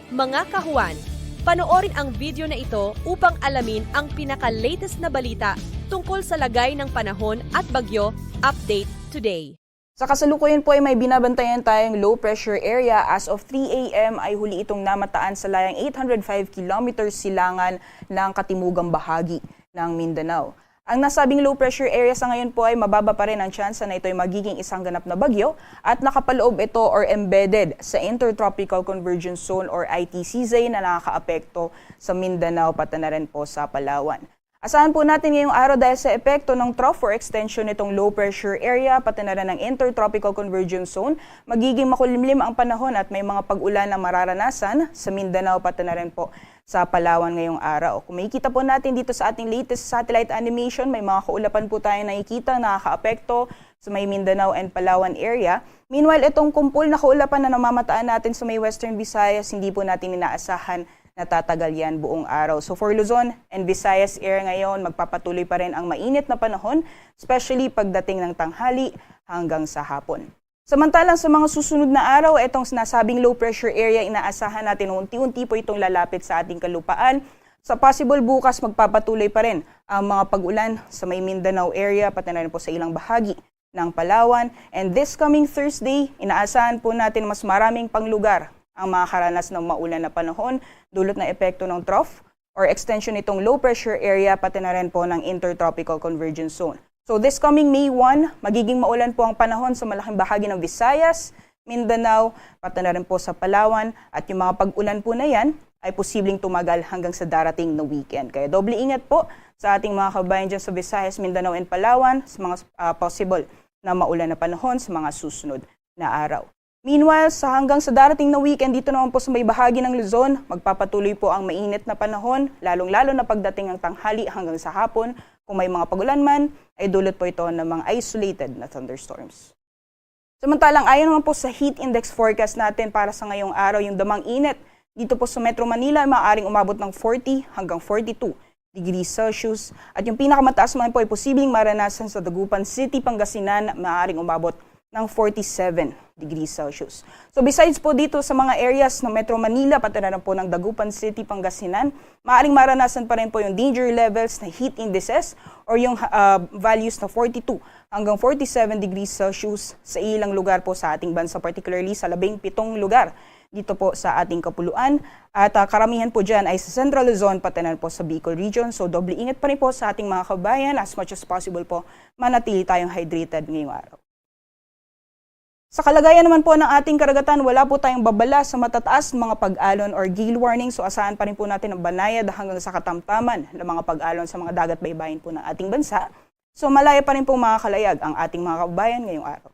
Mga kahuan, panoorin ang video na ito upang alamin ang pinaka-latest na balita tungkol sa lagay ng panahon at bagyo. Update today. Sa kasalukuyan po ay may binabantayan tayong low pressure area. As of 3 a.m. ay huli itong namataan sa layang 805 kilometers silangan ng katimugang bahagi ng Mindanao. Ang nasabing low pressure area sa ngayon po ay mababa pa rin ang tsansa na ito ay magiging isang ganap na bagyo at nakapaloob ito or embedded sa Intertropical Convergence Zone or ITCZ na nakakaapekto sa Mindanao pati na rin po sa Palawan. Asahan po natin ngayong araw dahil sa epekto ng trough or extension nitong low pressure area pati na rin ng Intertropical Convergence Zone, magiging makulimlim ang panahon at may mga pag-ulan na mararanasan sa Mindanao pati na rin po sa Palawan ngayong araw. Kung makikita po natin dito sa ating latest satellite animation, may mga kaulapan po tayo nakikita na nakakaapekto sa may Mindanao and Palawan area. Meanwhile, itong kumpul na kaulapan na namamataan natin sa may Western Visayas, hindi po natin inaasahan na tatagal yan buong araw. So for Luzon and Visayas area ngayon, magpapatuloy pa rin ang mainit na panahon, especially pagdating ng tanghali hanggang sa hapon. Samantalang sa mga susunod na araw, itong sinasabing low pressure area, inaasahan natin unti-unti po itong lalapit sa ating kalupaan. Sa possible bukas, magpapatuloy pa rin ang mga pag-ulan sa may Mindanao area, pati na rin po sa ilang bahagi ng Palawan. And this coming Thursday, inaasahan po natin mas maraming panglugar ang makakaranas ng maulan na panahon, dulot na epekto ng trough or extension nitong low pressure area, pati na rin po ng Intertropical Convergence Zone. So this coming May 1, magiging maulan po ang panahon sa malaking bahagi ng Visayas, Mindanao, pati na rin po sa Palawan, at yung mga pag-ulan po na yan ay posibleng tumagal hanggang sa darating na weekend. Kaya doble ingat po sa ating mga kabayan dyan sa Visayas, Mindanao and Palawan sa mga possible na maulan na panahon sa mga susunod na araw. Meanwhile, hanggang sa darating na weekend, dito naman po sa may bahagi ng Luzon, magpapatuloy po ang mainit na panahon, lalong-lalo na pagdating ng tanghali hanggang sa hapon. Kung may mga pagulan man, ay dulot po ito ng mga isolated na thunderstorms. Samantalang ayon naman po sa heat index forecast natin para sa ngayong araw, yung damang init dito po sa Metro Manila ay maaaring umabot ng 40 hanggang 42 degrees Celsius. At yung pinakamataas man po ay posibleng maranasan sa Dagupan City, Pangasinan, maaaring umabot ng 47 degrees Celsius. So besides po dito sa mga areas ng Metro Manila, pati na po ng Dagupan City, Pangasinan, maaaring maranasan pa rin po yung danger levels na heat indices or yung values na 42 hanggang 47 degrees Celsius sa ilang lugar po sa ating bansa, particularly sa 17 lugar dito po sa ating kapuluan. At karamihan po dyan ay sa Central Luzon, pati na po sa Bicol region. So doble ingat pa rin po sa ating mga kabayan, as much as possible po manatili tayong hydrated ngayong araw. Sa kalagayan naman po ng ating karagatan, wala po tayong babala sa matataas mga pag-alon or gale warning. So asahan pa rin po natin ang banayad hanggang sa katamtaman ng mga pag-alon sa mga dagat baybayin po ng ating bansa. So malaya pa rin po makakalayag ang ating mga kababayan ngayong araw.